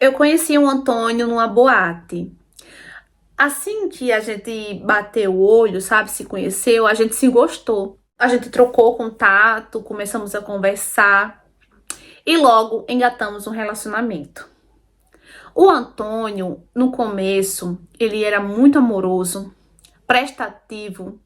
Eu conheci o Antônio numa boate. Assim que a gente bateu o olho, sabe, se conheceu, a gente se gostou. A gente trocou contato, começamos a conversar e logo engatamos um relacionamento. O Antônio, no começo, ele era muito amoroso, prestativo,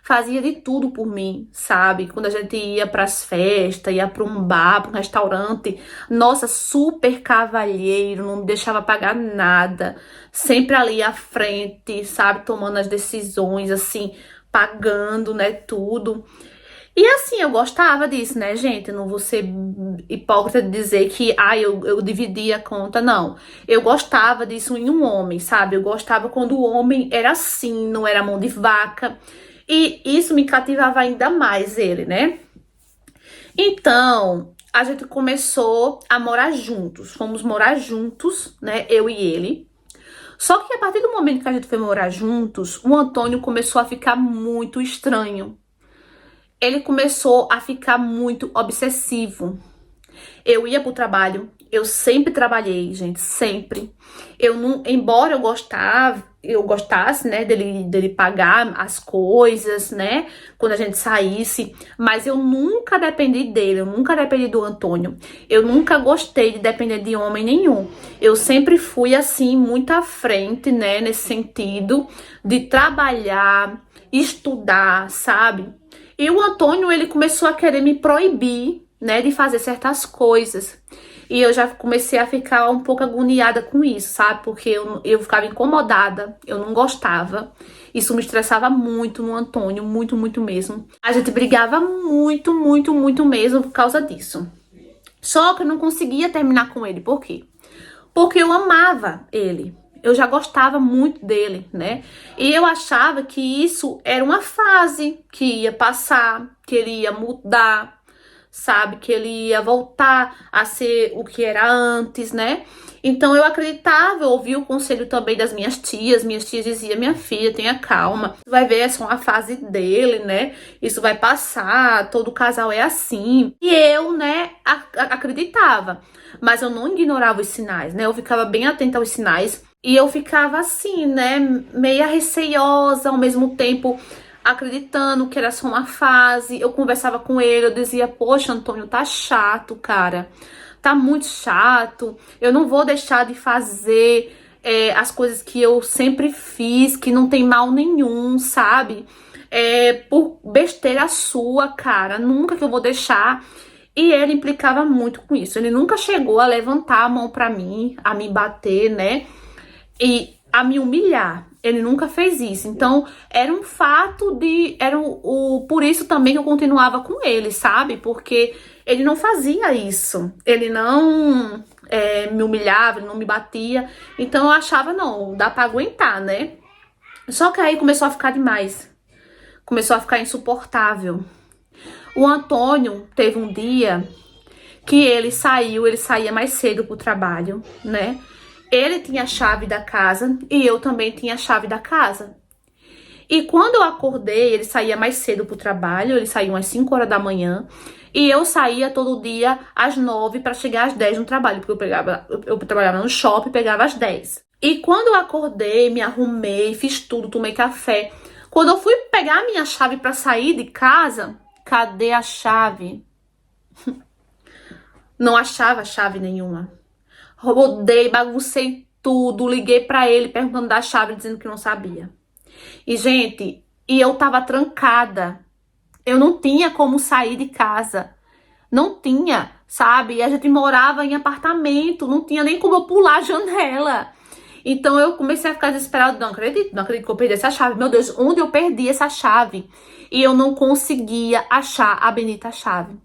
fazia de tudo por mim, sabe? Quando a gente ia pras festas, ia pra um bar, pra um restaurante, nossa, super cavalheiro, não me deixava pagar nada, sempre ali à frente, sabe? Tomando as decisões, assim, pagando, né, tudo. E assim, eu gostava disso, né, gente? Eu não vou ser hipócrita de dizer que, eu dividia a conta, não. Eu gostava disso em um homem, sabe? Eu gostava quando o homem era assim, não era mão de vaca. E isso me cativava ainda mais ele, né? Então, a gente começou a morar juntos. Fomos morar juntos, né? Eu e ele. Só que a partir do momento que a gente foi morar juntos, o Antônio começou a ficar muito estranho. Ele começou a ficar muito obsessivo. Eu ia pro trabalho, eu sempre trabalhei, gente, sempre. Eu não, embora eu gostasse, né, dele pagar as coisas, né, quando a gente saísse, mas eu nunca dependi dele, eu nunca dependi do Antônio. Eu nunca gostei de depender de homem nenhum. Eu sempre fui assim muito à frente, né, nesse sentido de trabalhar, estudar, sabe? E o Antônio, ele começou a querer me proibir, né, de fazer certas coisas. E eu já comecei a ficar um pouco agoniada com isso, sabe? Porque eu ficava incomodada, eu não gostava. Isso me estressava muito no Antônio, muito, muito mesmo. A gente brigava muito, muito, muito mesmo por causa disso. Só que eu não conseguia terminar com ele. Por quê? Porque eu amava ele. Eu já gostava muito dele, né? E eu achava que isso era uma fase que ia passar, que ele ia mudar, sabe? Que ele ia voltar a ser o que era antes, né? Então eu acreditava, eu ouvia o conselho também das minhas tias. Minhas tias diziam: minha filha, tenha calma, você vai ver, é só uma fase dele, né? Isso vai passar, todo casal é assim. E eu, né, acreditava, mas eu não ignorava os sinais, né? Eu ficava bem atenta aos sinais. E eu ficava assim, né, meia receiosa, ao mesmo tempo acreditando que era só uma fase. Eu conversava com ele, eu dizia: poxa, Antônio, tá chato, cara. Tá muito chato. Eu não vou deixar de fazer as coisas que eu sempre fiz, que não tem mal nenhum, sabe? Por besteira sua, cara. Nunca que eu vou deixar. E ele implicava muito com isso. Ele nunca chegou a levantar a mão pra mim, a me bater, né? E a me humilhar. Ele nunca fez isso. Então, era um fato de... Era por isso também que eu continuava com ele, sabe? Porque ele não fazia isso. Ele não me humilhava, ele não me batia. Então, eu achava, não, dá pra aguentar, né? Só que aí começou a ficar demais. Começou a ficar insuportável. O Antônio teve um dia que ele saía mais cedo pro trabalho, né? Ele tinha a chave da casa e eu também tinha a chave da casa. E quando eu acordei, ele saía mais cedo pro trabalho, ele saía umas 5 horas da manhã. E eu saía todo dia às 9 para chegar às 10 no trabalho, porque eu trabalhava no shopping, pegava às 10. E quando eu acordei, me arrumei, fiz tudo, tomei café. Quando eu fui pegar a minha chave para sair de casa, cadê a chave? Não achava chave nenhuma. Rodei, baguncei tudo, liguei pra ele perguntando da chave, dizendo que não sabia. E, gente, eu tava trancada. Eu não tinha como sair de casa. Não tinha, sabe? E a gente morava em apartamento, não tinha nem como eu pular a janela. Então eu comecei a ficar desesperada. Não acredito que eu perdi essa chave. Meu Deus, onde eu perdi essa chave? E eu não conseguia achar a bendita chave.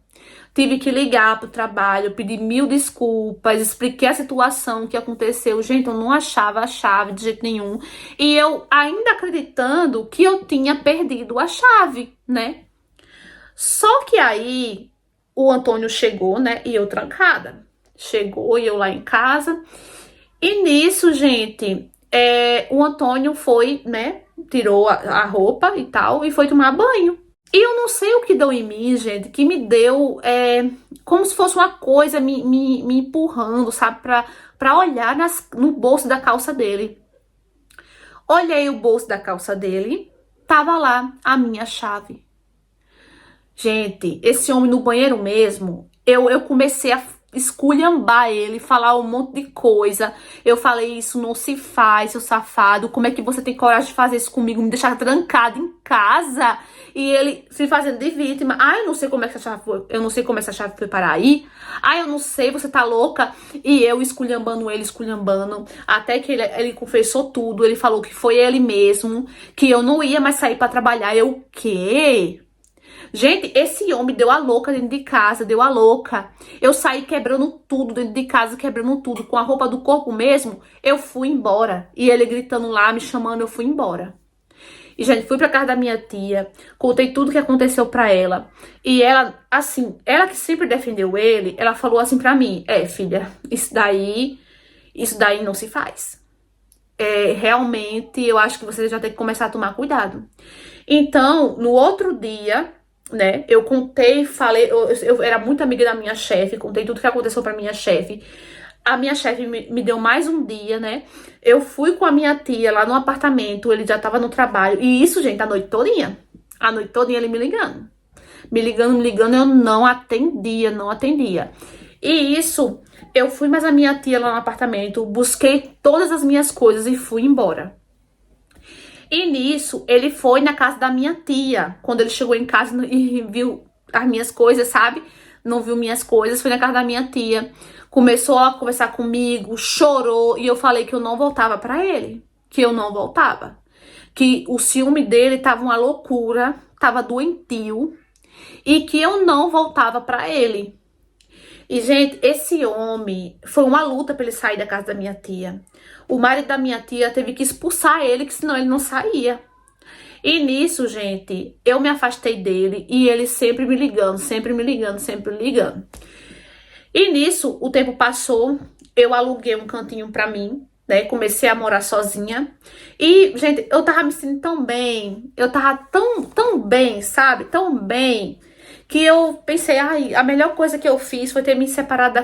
Tive que ligar pro trabalho, pedir mil desculpas, expliquei a situação que aconteceu. Gente, eu não achava a chave de jeito nenhum. E eu ainda acreditando que eu tinha perdido a chave, né? Só que aí o Antônio chegou, né? E eu trancada. Chegou e eu lá em casa. E nisso, gente, o Antônio foi, né? Tirou a roupa e tal e foi tomar banho. E eu não sei o que deu em mim, gente, que me deu como se fosse uma coisa me empurrando, sabe, pra olhar no bolso da calça dele. Olhei o bolso da calça dele, tava lá a minha chave. Gente, esse homem no banheiro mesmo, eu comecei a esculhambar ele, falar um monte de coisa. Eu falei, isso não se faz, seu safado. Como é que você tem coragem de fazer isso comigo? Me deixar trancado em casa? E ele se fazendo de vítima. Ah, eu não sei como é que essa chave foi. Eu não sei como essa chave foi parar aí. Ah, eu não sei, você tá louca? E eu esculhambando ele, esculhambando. Até que ele confessou tudo. Ele falou que foi ele mesmo, que eu não ia mais sair pra trabalhar. Eu, o quê? Gente, esse homem deu a louca dentro de casa, deu a louca. Eu saí quebrando tudo dentro de casa, quebrando tudo, com a roupa do corpo mesmo. Eu fui embora. E ele gritando lá, me chamando, eu fui embora. E, gente, fui pra casa da minha tia, contei tudo que aconteceu pra ela. E ela, assim, ela que sempre defendeu ele, ela falou assim pra mim, filha, isso daí não se faz. Realmente, eu acho que você já tem que começar a tomar cuidado. Então, no outro dia, né, eu contei, falei, eu era muito amiga da minha chefe, contei tudo que aconteceu pra minha chefe. A minha chefe me deu mais um dia, né? Eu fui com a minha tia lá no apartamento, ele já tava no trabalho. E isso, gente, a noite todinha. A noite todinha ele me ligando. Me ligando, eu não atendia, não atendia. E isso, eu fui mais a minha tia lá no apartamento, busquei todas as minhas coisas e fui embora. E nisso, ele foi na casa da minha tia. Quando ele chegou em casa e viu as minhas coisas, sabe? Não viu minhas coisas, foi na casa da minha tia. Começou a conversar comigo, chorou. E eu falei que eu não voltava pra ele. Que eu não voltava. Que o ciúme dele tava uma loucura, tava doentio. E que eu não voltava pra ele. E, gente, esse homem, foi uma luta pra ele sair da casa da minha tia. O marido da minha tia teve que expulsar ele, que senão ele não saía. E nisso, gente, eu me afastei dele e ele sempre me ligando, sempre me ligando, sempre me ligando. E nisso, o tempo passou, eu aluguei um cantinho pra mim, né? Comecei a morar sozinha. E, gente, eu tava me sentindo tão bem, eu tava tão bem, sabe? Tão bem, que eu pensei, ai, a melhor coisa que eu fiz foi ter me separado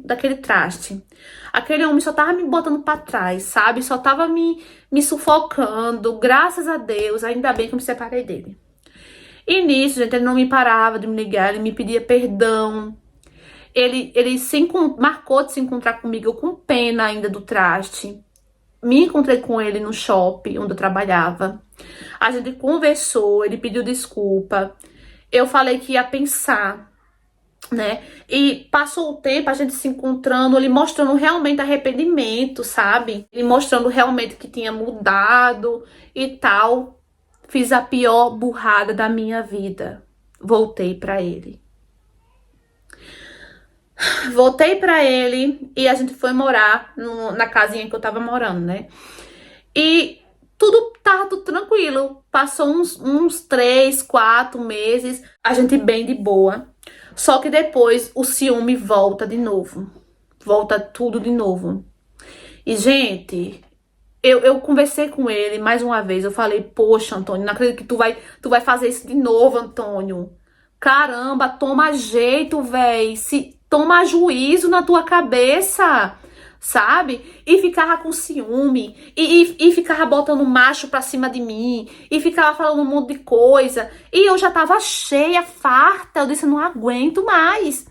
daquele traste. Aquele homem só tava me botando pra trás, sabe? Só tava me sufocando. Graças a Deus, ainda bem que eu me separei dele. E nisso, gente, ele não me parava de me ligar, ele me pedia perdão. Ele marcou de se encontrar comigo, eu com pena ainda do traste. Me encontrei com ele no shopping onde eu trabalhava. A gente conversou, ele pediu desculpa. Eu falei que ia pensar, né? E passou o tempo, a gente se encontrando, ele mostrando realmente arrependimento, sabe? Ele mostrando realmente que tinha mudado e tal. Fiz a pior burrada da minha vida. Voltei pra ele. Voltei pra ele e a gente foi morar na casinha que eu tava morando, né? E tava tudo tranquilo. Passou uns 3, 4 meses, a gente bem de boa. Só que depois o ciúme volta de novo. Volta tudo de novo. E, gente, eu conversei com ele mais uma vez. Eu falei, poxa, Antônio, não acredito que tu vai fazer isso de novo, Antônio. Caramba, toma jeito, véi. Toma juízo na tua cabeça, sabe? E ficava com ciúme, e ficava botando macho pra cima de mim, e ficava falando um monte de coisa. E eu já tava cheia, farta. Eu disse, não aguento mais.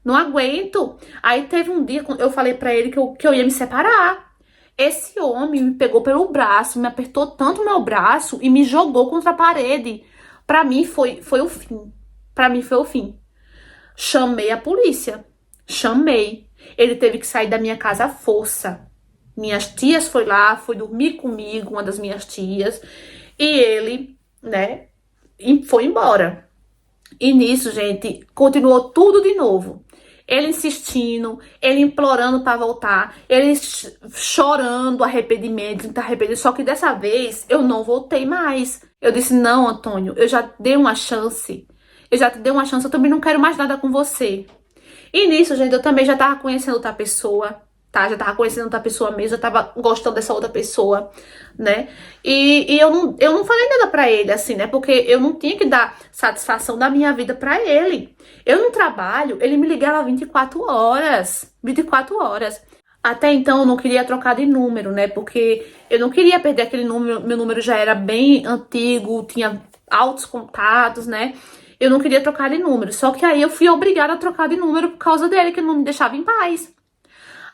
Não aguento. Aí teve um dia, eu falei pra ele que eu ia me separar. Esse homem me pegou pelo braço, me apertou tanto meu braço e me jogou contra a parede. Pra mim foi o fim. Pra mim foi o fim. Chamei a polícia. Chamei. Ele teve que sair da minha casa à força. Minhas tias foi lá, foi dormir comigo, uma das minhas tias. E ele, né, foi embora. E nisso, gente, continuou tudo de novo. Ele insistindo, ele implorando pra voltar, ele chorando arrependimento, arrependido. Só que dessa vez eu não voltei mais. Eu disse, não, Antônio, eu já dei uma chance. Eu já te dei uma chance, eu também não quero mais nada com você. E nisso, gente, eu também já tava conhecendo outra pessoa. tá? Já tava conhecendo outra pessoa mesmo, já tava gostando dessa outra pessoa, né? E eu não falei nada pra ele, assim, né? Porque eu não tinha que dar satisfação da minha vida pra ele. Eu no trabalho, ele me ligava 24 horas. 24 horas. Até então eu não queria trocar de número, né? Porque eu não queria perder aquele número, meu número já era bem antigo, tinha altos contatos, né? Eu não queria trocar de número. Só que aí eu fui obrigada a trocar de número por causa dele, que ele não me deixava em paz.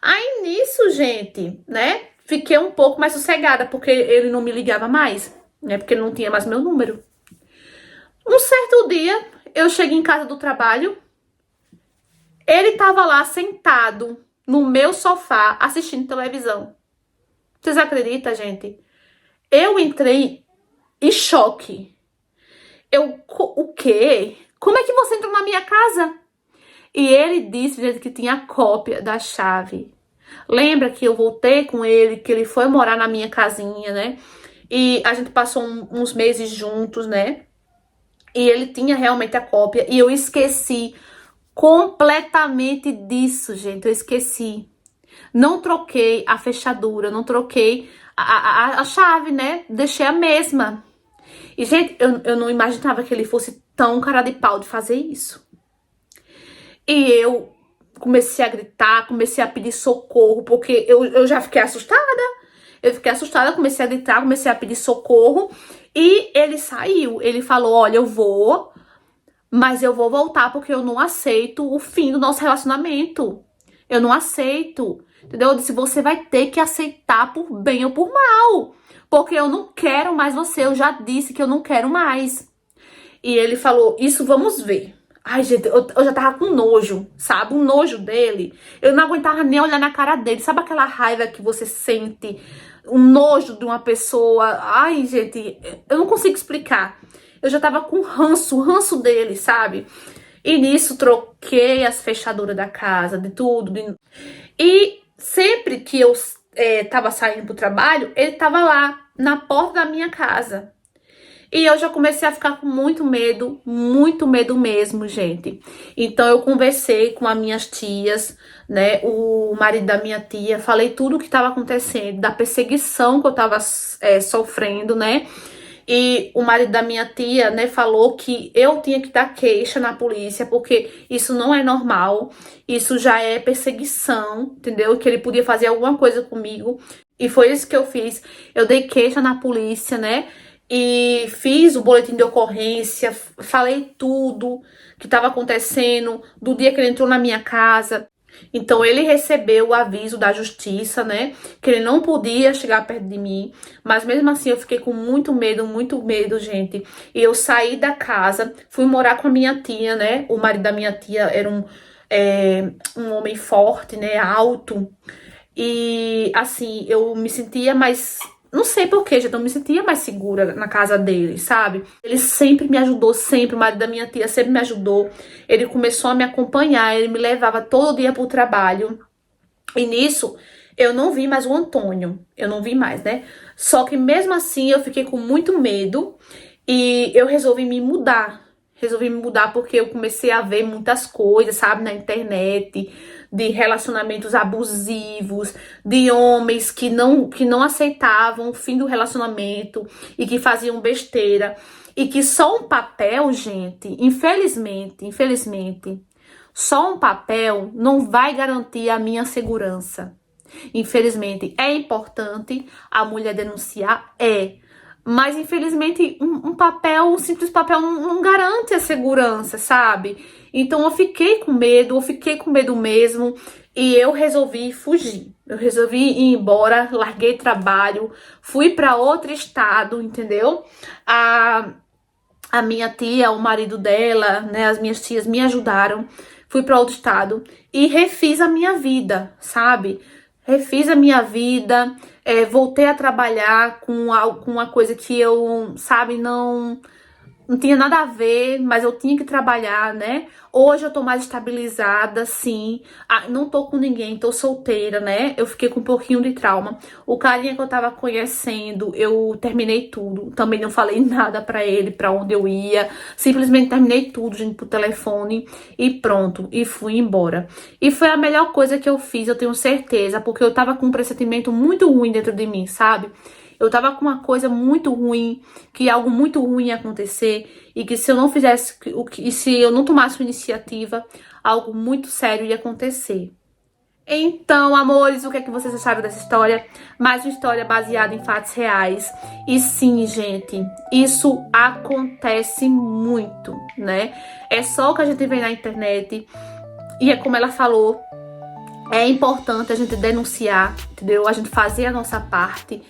Aí nisso, gente, né? Fiquei um pouco mais sossegada, porque ele não me ligava mais, né? Porque ele não tinha mais meu número. Um certo dia, eu cheguei em casa do trabalho, ele tava lá sentado no meu sofá assistindo televisão. Vocês acreditam, gente? Eu entrei em choque. O quê? Como é que você entrou na minha casa? E ele disse, gente, que tinha cópia da chave. Lembra que eu voltei com ele, que ele foi morar na minha casinha, né? E a gente passou uns meses juntos, né? E ele tinha realmente a cópia. E eu esqueci completamente disso, gente. Eu esqueci. Não troquei a fechadura, não troquei a chave, né? Deixei a mesma. E, gente, eu não imaginava que ele fosse tão cara de pau de fazer isso. E eu comecei a gritar, comecei a pedir socorro, porque eu já fiquei assustada. Eu fiquei assustada, comecei a gritar, comecei a pedir socorro. E ele saiu. Ele falou, olha, eu vou, mas eu vou voltar porque eu não aceito o fim do nosso relacionamento. Eu não aceito. Entendeu? Eu disse, você vai ter que aceitar por bem ou por mal. Porque eu não quero mais você. Eu já disse que eu não quero mais. E ele falou, isso vamos ver. Ai, gente, eu já tava com nojo, sabe? Um nojo dele. Eu não aguentava nem olhar na cara dele. Sabe aquela raiva que você sente? Um nojo de uma pessoa. Ai, gente, eu não consigo explicar. Eu já tava com ranço dele, sabe? E nisso troquei as fechaduras da casa, de tudo. E sempre que eu tava saindo pro trabalho, ele tava lá, na porta da minha casa. E eu já comecei a ficar com muito medo mesmo, gente. Então eu conversei com as minhas tias, né, o marido da minha tia, falei tudo o que estava acontecendo, da perseguição que eu estava sofrendo, né. E o marido da minha tia, né, falou que eu tinha que dar queixa na polícia, porque isso não é normal, isso já é perseguição, entendeu? Que ele podia fazer alguma coisa comigo. E foi isso que eu fiz. Eu dei queixa na polícia, né? E fiz o boletim de ocorrência, falei tudo que estava acontecendo do dia que ele entrou na minha casa. Então ele recebeu o aviso da justiça, né, que ele não podia chegar perto de mim, mas mesmo assim eu fiquei com muito medo, gente. E eu saí da casa, fui morar com a minha tia, né, o marido da minha tia era um homem forte, né, alto. E assim, eu me sentia mais, não sei porquê, gente, eu me sentia mais segura na casa dele, sabe? Ele sempre me ajudou, sempre, o marido da minha tia sempre me ajudou. Ele começou a me acompanhar, ele me levava todo dia pro trabalho. E nisso, eu não vi mais o Antônio, eu não vi mais, né? Só que mesmo assim, eu fiquei com muito medo e eu resolvi me mudar. Resolvi me mudar porque eu comecei a ver muitas coisas, sabe, na internet, de relacionamentos abusivos, de homens que não aceitavam o fim do relacionamento e que faziam besteira. E que só um papel, gente, infelizmente, só um papel não vai garantir a minha segurança. Infelizmente, é importante a mulher denunciar, mas infelizmente um papel, um simples papel não garante a segurança, sabe? Então eu fiquei com medo mesmo, e eu resolvi fugir. Eu resolvi ir embora, larguei trabalho, fui para outro estado, entendeu? A minha tia, o marido dela, né, as minhas tias me ajudaram. Fui para outro estado e refiz a minha vida, sabe? Refiz a minha vida, voltei a trabalhar com uma coisa que eu, sabe, não tinha nada a ver, mas eu tinha que trabalhar, né? Hoje eu tô mais estabilizada, sim. Ah, não tô com ninguém, tô solteira, né? Eu fiquei com um pouquinho de trauma. O carinha que eu tava conhecendo, eu terminei tudo. Também não falei nada pra ele, pra onde eu ia. Simplesmente terminei tudo, gente, por telefone. E pronto, e fui embora. E foi a melhor coisa que eu fiz, eu tenho certeza. Porque eu tava com um pressentimento muito ruim dentro de mim, sabe? Eu tava com uma coisa muito ruim, que algo muito ruim ia acontecer, e que se eu não fizesse e se eu não tomasse uma iniciativa, algo muito sério ia acontecer. Então, amores, o que é que vocês acharam dessa história? Mais uma história baseada em fatos reais. E sim, gente, isso acontece muito, né? É só o que a gente vê na internet. E é como ela falou, é importante a gente denunciar, entendeu? A gente fazer a nossa parte.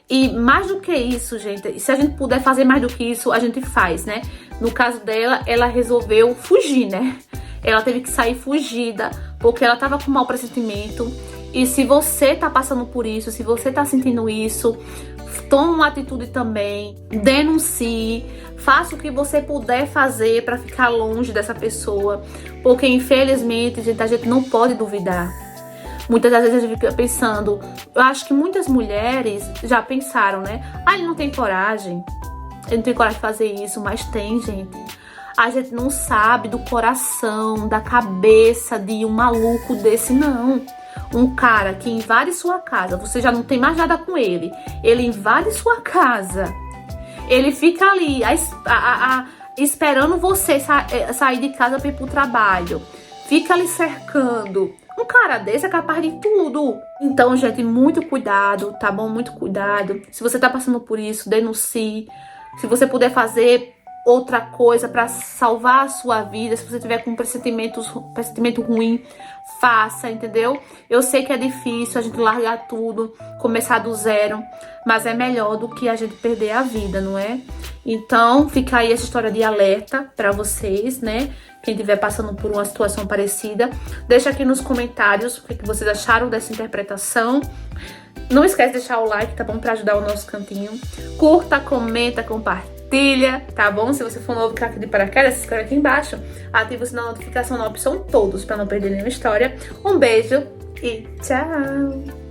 E mais do que isso, gente, se a gente puder fazer mais do que isso, a gente faz, né? No caso dela, ela resolveu fugir, né? Ela teve que sair fugida, porque ela tava com mau pressentimento. E se você tá passando por isso, se você tá sentindo isso, tome uma atitude também, denuncie, faça o que você puder fazer pra ficar longe dessa pessoa. Porque, infelizmente, gente, a gente não pode duvidar. Muitas das vezes a gente fica pensando, eu acho que muitas mulheres já pensaram, né? Ah, ele não tem coragem, ele não tem coragem de fazer isso, mas tem, gente. A gente não sabe do coração, da cabeça de um maluco desse, não. Um cara que invade sua casa, você já não tem mais nada com ele, ele invade sua casa, ele fica ali esperando você sair de casa para ir pro trabalho, fica ali cercando. Um cara desse é capaz de tudo. Então, gente, muito cuidado, tá bom? Muito cuidado. Se você tá passando por isso, denuncie. Se você puder fazer outra coisa pra salvar a sua vida, se você tiver com um pressentimento ruim, faça, entendeu? Eu sei que é difícil a gente largar tudo, começar do zero, mas é melhor do que a gente perder a vida, não é? Então, fica aí essa história de alerta pra vocês, né? Quem estiver passando por uma situação parecida, deixa aqui nos comentários o que vocês acharam dessa interpretação. Não esquece de deixar o like, tá bom? Pra ajudar o nosso cantinho. Curta, comenta, compartilha, tá bom? Se você for novo, clica aqui de paraquedas, se inscreve aqui embaixo. Ativa o sininho da notificação na opção todos, pra não perder nenhuma história. Um beijo e tchau!